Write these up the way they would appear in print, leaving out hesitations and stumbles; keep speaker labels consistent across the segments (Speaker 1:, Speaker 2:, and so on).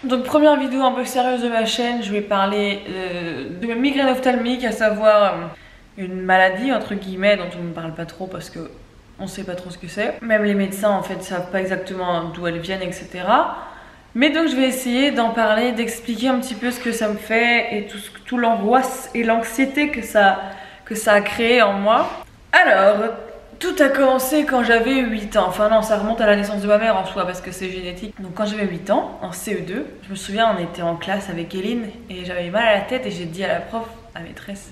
Speaker 1: Donc première vidéo un peu sérieuse de ma chaîne, je vais parler de ma migraine ophtalmique, à savoir une maladie entre guillemets dont on ne parle pas trop parce que on sait pas trop ce que c'est. Même les médecins en fait savent pas exactement d'où elles viennent, etc. Mais donc je vais essayer d'en parler, d'expliquer un petit peu ce que ça me fait et tout l'angoisse et l'anxiété que ça a créé en moi. Alors, tout a commencé quand j'avais 8 ans. Enfin non, ça remonte à la naissance de ma mère en soi parce que c'est génétique. Donc quand j'avais 8 ans, en CE2, je me souviens, on était en classe avec Eline et j'avais mal à la tête et j'ai dit à la prof, à maîtresse,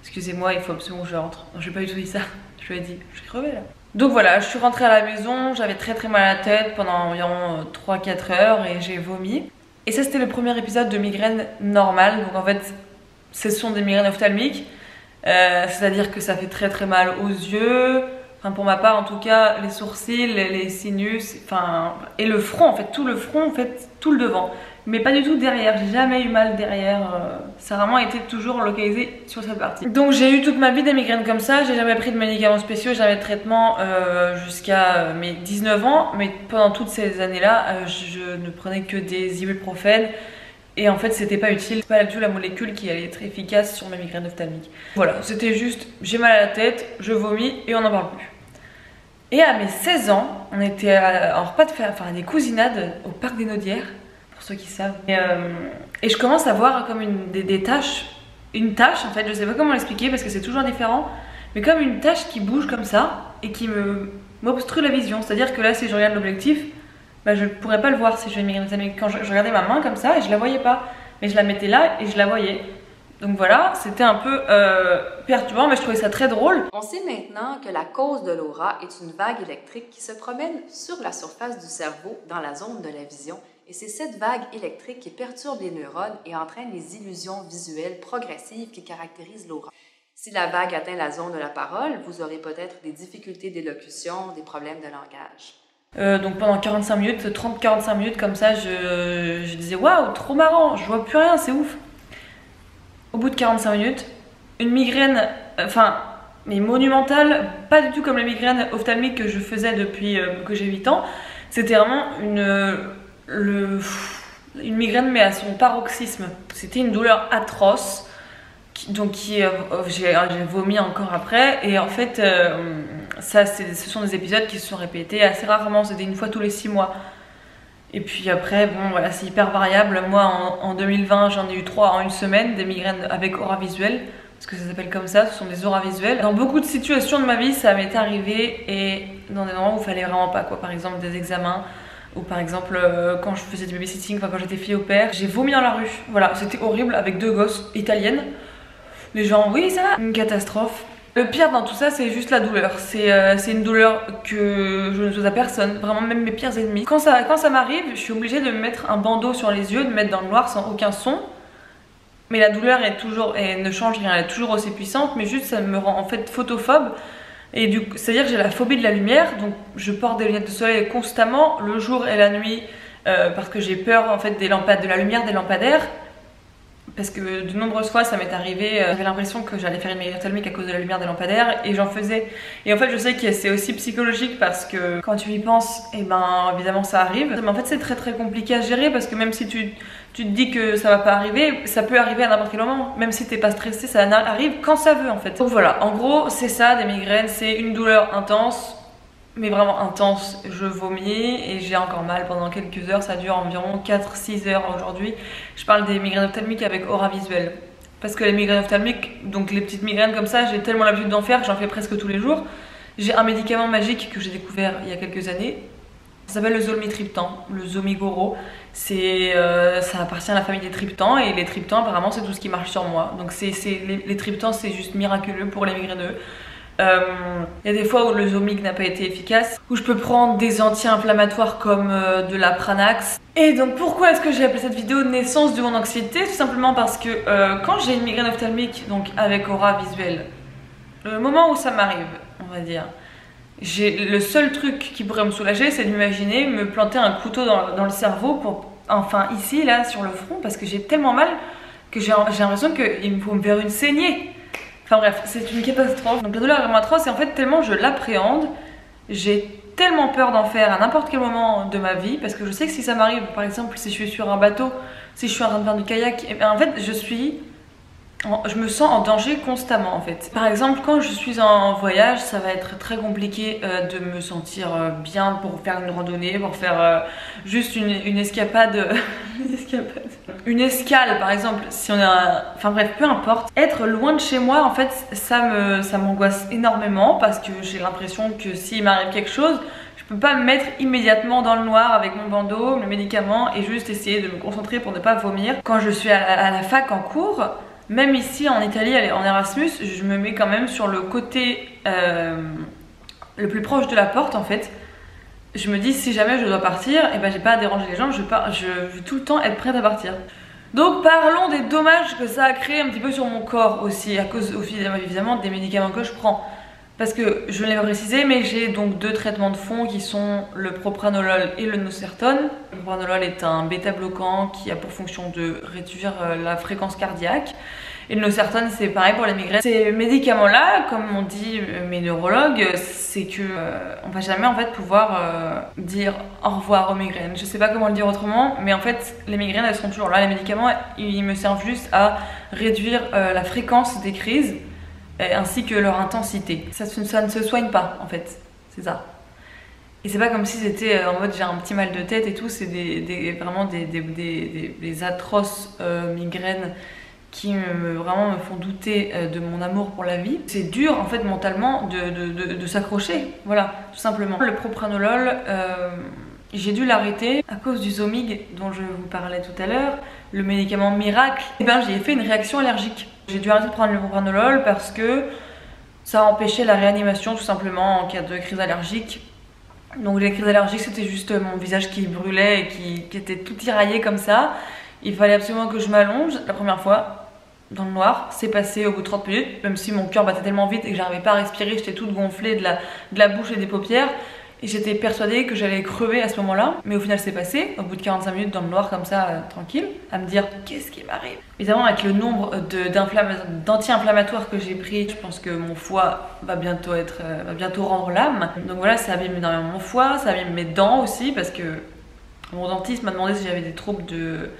Speaker 1: excusez-moi, il faut absolument que je rentre. Non, j'ai pas du tout dit ça. Je lui ai dit, je suis crevée là. Donc voilà, je suis rentrée à la maison, j'avais très mal à la tête pendant environ 3-4 heures et j'ai vomi. Et ça c'était le premier épisode de migraine normale. Donc en fait, ce sont des migraines ophtalmiques. C'est-à-dire que ça fait très mal aux yeux, enfin pour ma part en tout cas, les sourcils, les sinus, enfin et le front en fait, tout le front en fait, tout le devant, mais pas du tout derrière. J'ai jamais eu mal derrière, ça a vraiment été toujours localisé sur cette partie. Donc j'ai eu toute ma vie des migraines comme ça, j'ai jamais pris de médicaments spéciaux, jamais de traitement jusqu'à mes 19 ans, mais pendant toutes ces années là, je ne prenais que des ibuprofènes. Et en fait c'était pas utile, c'est pas du tout la molécule qui allait être efficace sur ma migraine ophtalmique. Voilà, c'était juste j'ai mal à la tête, je vomis et on n'en parle plus. Et à mes 16 ans, on était en repas de faire des cousinades au parc des Naudières, pour ceux qui savent. Et je commence à voir comme des taches, une tache en fait, je sais pas comment l'expliquer parce que c'est toujours différent, mais comme une tache qui bouge comme ça et qui m'obstrue la vision. C'est-à-dire que là si je regarde l'objectif, bah, je pourrais pas le voir si je vais migraine ophtalmique. Quand je regardais ma main comme ça et je la voyais pas, mais je la mettais là et je la voyais. Donc voilà, c'était un peu perturbant, mais je trouvais ça très drôle.
Speaker 2: On sait maintenant que la cause de l'aura est une vague électrique qui se promène sur la surface du cerveau dans la zone de la vision, et c'est cette vague électrique qui perturbe les neurones et entraîne les illusions visuelles progressives qui caractérisent l'aura. Si la vague atteint la zone de la parole, vous aurez peut-être des difficultés d'élocution, des problèmes de langage.
Speaker 1: Donc pendant 45 minutes, 30-45 minutes comme ça, je disais waouh, trop marrant, je vois plus rien, c'est ouf. Au bout de 45 minutes, une migraine, mais monumentale, pas du tout comme la migraine ophtalmique que je faisais depuis que j'ai 8 ans. C'était vraiment une migraine mais à son paroxysme. C'était une douleur atroce. J'ai vomi encore après et en fait ce sont des épisodes qui se sont répétés assez rarement, c'était une fois tous les 6 mois et puis après bon voilà, c'est hyper variable. Moi en 2020 j'en ai eu 3 en une semaine, des migraines avec aura visuelle parce que ça s'appelle comme ça, ce sont des auras visuelles. Dans beaucoup de situations de ma vie ça m'est arrivé et dans des moments où il fallait vraiment pas quoi, par exemple des examens ou par exemple quand je faisais du babysitting, quand j'étais fille au père, j'ai vomi dans la rue, voilà, c'était horrible avec 2 gosses italiennes. Les gens, oui, ça va, une catastrophe. Le pire dans tout ça, c'est juste la douleur. C'est une douleur que je ne souhaite à personne, vraiment même mes pires ennemis. Quand ça m'arrive, je suis obligée de me mettre un bandeau sur les yeux, de me mettre dans le noir sans aucun son. Mais la douleur elle ne change rien, elle est toujours aussi puissante, mais juste ça me rend en fait photophobe. Et du coup, c'est-à-dire que j'ai la phobie de la lumière, donc je porte des lunettes de soleil constamment, le jour et la nuit, parce que j'ai peur en fait de la lumière des lampadaires. Parce que de nombreuses fois ça m'est arrivé, j'avais l'impression que j'allais faire une migraine ophtalmique à cause de la lumière des lampadaires et j'en faisais. Et en fait je sais que c'est aussi psychologique parce que quand tu y penses, et ben évidemment ça arrive. Mais en fait c'est très compliqué à gérer parce que même si tu te dis que ça va pas arriver, ça peut arriver à n'importe quel moment. Même si t'es pas stressé, ça arrive quand ça veut en fait. Donc voilà, en gros c'est ça des migraines, c'est une douleur intense. Mais vraiment intense, je vomis et j'ai encore mal pendant quelques heures, ça dure environ 4-6 heures aujourd'hui. Je parle des migraines ophtalmiques avec aura visuelle. Parce que les migraines ophtalmiques, donc les petites migraines comme ça, j'ai tellement l'habitude d'en faire que j'en fais presque tous les jours. J'ai un médicament magique que j'ai découvert il y a quelques années. Ça s'appelle le zolmitriptan, le Zomigoro. Ça appartient à la famille des triptans et les triptans apparemment c'est tout ce qui marche sur moi. Donc les triptans c'est juste miraculeux pour les migraineux. Il y a des fois où le Zomig n'a pas été efficace, où je peux prendre des anti-inflammatoires comme de la Pranax. Et donc pourquoi est-ce que j'ai appelé cette vidéo naissance de mon anxiété? Tout simplement parce que quand j'ai une migraine ophtalmique, donc avec aura visuelle, le moment où ça m'arrive, on va dire, le seul truc qui pourrait me soulager, c'est d'imaginer me planter un couteau dans le cerveau pour, enfin ici, là, sur le front, parce que j'ai tellement mal que j'ai l'impression qu'il me faut me faire une saignée. Enfin bref, c'est une catastrophe. Donc la douleur est vraiment atroce et en fait tellement je l'appréhende, j'ai tellement peur d'en faire à n'importe quel moment de ma vie, parce que je sais que si ça m'arrive, par exemple si je suis sur un bateau, si je suis en train de faire du kayak, et bien en fait je me sens en danger constamment en fait. Par exemple quand je suis en voyage, ça va être très compliqué de me sentir bien pour faire une randonnée, pour faire juste une escapade, une escale par exemple, si on a, enfin bref, peu importe. Être loin de chez moi en fait, ça m'angoisse énormément parce que j'ai l'impression que s'il m'arrive quelque chose, je peux pas me mettre immédiatement dans le noir avec mon bandeau, mes médicaments et juste essayer de me concentrer pour ne pas vomir. Quand je suis à la fac en cours, même ici en Italie, en Erasmus, je me mets quand même sur le côté le plus proche de la porte en fait. Je me dis si jamais je dois partir, et ben j'ai pas à déranger les gens, je veux tout le temps être prête à partir. Donc parlons des dommages que ça a créé un petit peu sur mon corps aussi, à cause évidemment des médicaments que je prends. Parce que je l'ai précisé, mais j'ai donc 2 traitements de fond qui sont le propranolol et le nosertone. Le propranolol est un bêta-bloquant qui a pour fonction de réduire la fréquence cardiaque. Et le nosertone, c'est pareil pour les migraines. Ces médicaments-là, comme m'ont dit mes neurologues, c'est que on va jamais en fait pouvoir dire au revoir aux migraines. Je sais pas comment le dire autrement, mais en fait les migraines elles seront toujours là. Les médicaments, ils me servent juste à réduire la fréquence des crises ainsi que leur intensité. Ça ne se soigne pas en fait, c'est ça. Et c'est pas comme si c'était en mode j'ai un petit mal de tête et tout, c'est vraiment des atroces migraines qui vraiment me font douter de mon amour pour la vie. C'est dur en fait mentalement de s'accrocher, voilà, tout simplement. Le propranolol, j'ai dû l'arrêter à cause du Zomig dont je vous parlais tout à l'heure, le médicament miracle. Et ben j'ai fait une réaction allergique. J'ai dû arrêter de prendre le propranolol parce que ça empêchait la réanimation tout simplement en cas de crise allergique. Donc les crises allergiques c'était juste mon visage qui brûlait et qui était tout tiraillé comme ça. Il fallait absolument que je m'allonge. La première fois, dans le noir, c'est passé au bout de 30 minutes, même si mon cœur battait tellement vite et que j'arrivais pas à respirer, j'étais toute gonflée de la bouche et des paupières. Et j'étais persuadée que j'allais crever à ce moment-là. Mais au final c'est passé, au bout de 45 minutes dans le noir comme ça, tranquille, à me dire qu'est-ce qui m'arrive. Évidemment avec le nombre d'anti-inflammatoires que j'ai pris, je pense que mon foie va bientôt rendre l'âme. Donc voilà, ça abîme énormément mon foie, ça abîme mes dents aussi parce que mon dentiste m'a demandé si j'avais des troubles de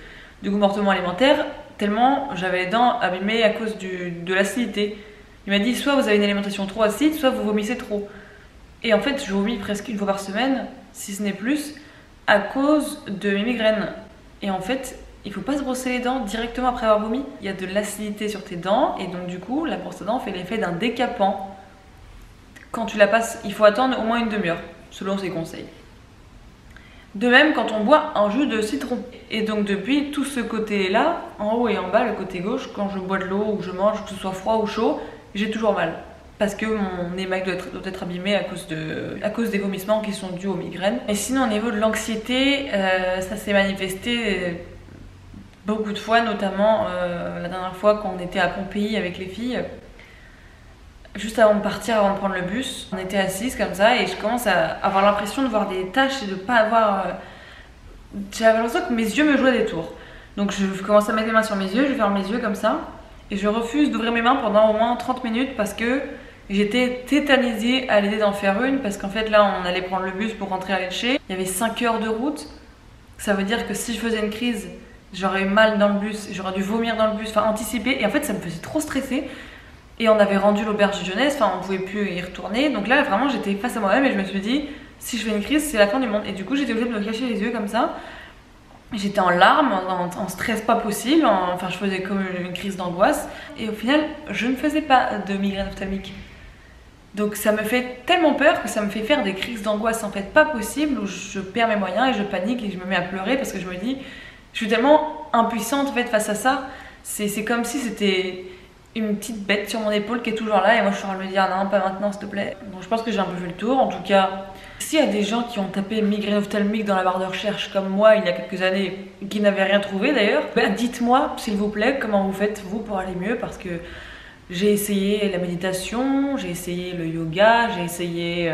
Speaker 1: comportement alimentaire, tellement j'avais les dents abîmées à cause de l'acidité. Il m'a dit soit vous avez une alimentation trop acide, soit vous vomissez trop. Et en fait je vomis presque 1 fois par semaine, si ce n'est plus, à cause de mes migraines. Et en fait il faut pas se brosser les dents directement après avoir vomi. Il y a de l'acidité sur tes dents et donc du coup la brosse à dents fait l'effet d'un décapant. Quand tu la passes, il faut attendre au moins 1 demi-heure, selon ses conseils. De même quand on boit un jus de citron. Et donc depuis tout ce côté-là, en haut et en bas, le côté gauche, quand je bois de l'eau ou je mange, que ce soit froid ou chaud, j'ai toujours mal. Parce que mon émail doit être abîmé à cause des vomissements qui sont dus aux migraines. Et sinon au niveau de l'anxiété, ça s'est manifesté beaucoup de fois, notamment la dernière fois quand on était à Pompéi avec les filles. Juste avant de partir, avant de prendre le bus, on était assises comme ça et je commence à avoir l'impression de voir des taches et de pas avoir... J'avais l'impression que mes yeux me jouaient des tours. Donc je commence à mettre mes mains sur mes yeux, je ferme mes yeux comme ça et je refuse d'ouvrir mes mains pendant au moins 30 minutes parce que j'étais tétanisée à l'idée d'en faire une parce qu'en fait là on allait prendre le bus pour rentrer à Lecce. Il y avait 5 heures de route, ça veut dire que si je faisais une crise, j'aurais eu mal dans le bus, j'aurais dû vomir dans le bus, enfin anticiper et en fait ça me faisait trop stresser. Et on avait rendu l'auberge de jeunesse, enfin on pouvait plus y retourner. Donc là vraiment j'étais face à moi-même et je me suis dit si je fais une crise c'est la fin du monde. Et du coup j'étais obligée de me cacher les yeux comme ça. J'étais en larmes, en stress pas possible, enfin je faisais comme une crise d'angoisse. Et au final je ne faisais pas de migraine ophtalmique. Donc ça me fait tellement peur que ça me fait faire des crises d'angoisse en fait pas possibles où je perds mes moyens et je panique et je me mets à pleurer parce que je me dis je suis tellement impuissante en fait face à ça. C'est comme si c'était une petite bête sur mon épaule qui est toujours là et moi je suis en train de me dire non pas maintenant s'il te plaît. Donc je pense que j'ai un peu fait le tour. En tout cas s'il y a des gens qui ont tapé migraine ophtalmique dans la barre de recherche comme moi il y a quelques années qui n'avaient rien trouvé d'ailleurs, dites-moi s'il vous plaît comment vous faites vous pour aller mieux parce que j'ai essayé la méditation, j'ai essayé le yoga, j'ai essayé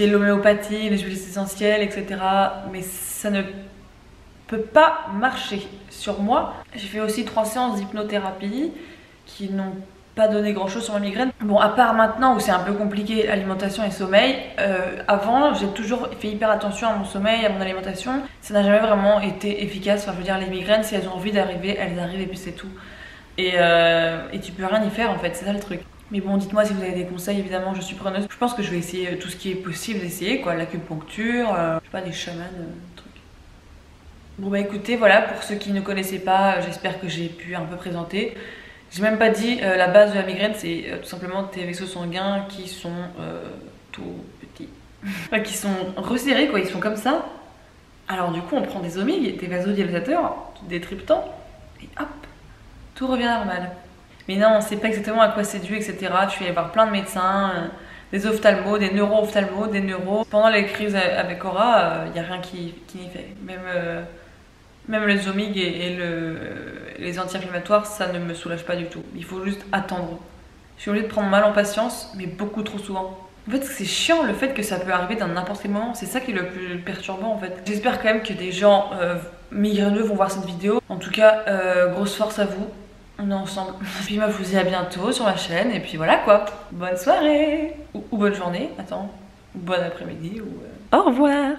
Speaker 1: l'homéopathie, les huiles essentielles, etc. Mais ça ne peut pas marcher sur moi. J'ai fait aussi 3 séances d'hypnothérapie qui n'ont pas donné grand chose sur ma migraine. Bon, à part maintenant où c'est un peu compliqué, alimentation et sommeil, avant j'ai toujours fait hyper attention à mon sommeil, à mon alimentation. Ça n'a jamais vraiment été efficace. Enfin, je veux dire, les migraines, si elles ont envie d'arriver, elles arrivent et puis c'est tout. Et tu peux rien y faire en fait, c'est ça le truc. Mais bon, dites-moi si vous avez des conseils, évidemment, je suis preneuse. Je pense que je vais essayer tout ce qui est possible d'essayer, quoi. L'acupuncture, je sais pas, des chamans, trucs. Bon bah écoutez, voilà, pour ceux qui ne connaissaient pas, j'espère que j'ai pu un peu présenter. J'ai même pas dit, la base de la migraine, c'est tout simplement tes vaisseaux sanguins qui sont tout petits. Enfin, qui sont resserrés, quoi, ils sont comme ça. Alors du coup, on prend des omégas, des vasodilatateurs, des triptans, et hop, tout revient normal. Mais non, on sait pas exactement à quoi c'est dû, etc. Tu vas y voir plein de médecins, des ophtalmos, des neuro-ophtalmos, des neuros. Pendant les crises avec Aura, il n'y a rien qui n'y fait. Même les omégas et les anti-inflammatoires, ça ne me soulage pas du tout. Il faut juste attendre. Je suis obligée de prendre mal en patience, mais beaucoup trop souvent. En fait, c'est chiant le fait que ça peut arriver dans n'importe quel moment. C'est ça qui est le plus perturbant en fait. J'espère quand même que des gens migraineux vont voir cette vidéo. En tout cas, grosse force à vous. On est ensemble. Et puis moi je vous dis à bientôt sur ma chaîne. Et puis voilà quoi. Bonne soirée. Ou bonne journée. Attends. Ou bon après-midi. Ou... Au revoir.